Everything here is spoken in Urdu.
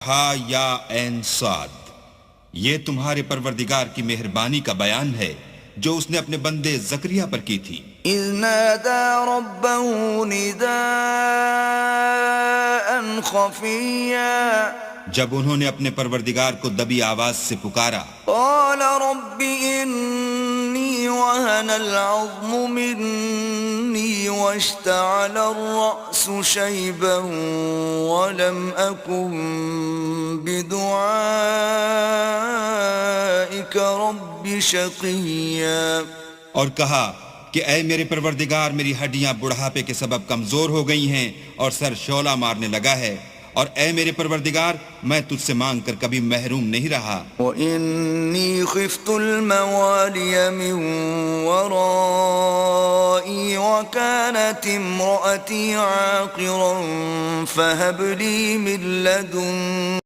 ہا یا عین صاد، یہ تمہارے پروردگار کی مہربانی کا بیان ہے جو اس نے اپنے بندے زکریا پر کی تھی۔ اذ نادى ربه نداء خفيا جب انہوں نے اپنے پروردگار کو دبی آواز سے پکارا، قال رب إني وهن العظم مني واشتعل الرأس شيبا ولم أكن بدعائك رب شقيا، اور کہا کہ اے میرے پروردگار، میری ہڈیاں بڑھاپے کے سبب کمزور ہو گئی ہیں اور سر شعلہ مارنے لگا ہے، اور اے میرے پروردگار میں تجھ سے مانگ کر کبھی محروم نہیں رہا۔ وَإِنِّي خِفْتُ الْمَوَالِيَ مِنْ وَرَائِي وَكَانَتِ امْرَأَتِي عَاقِرًا فَهَبْ لِي مِنْ لَدُنْكَ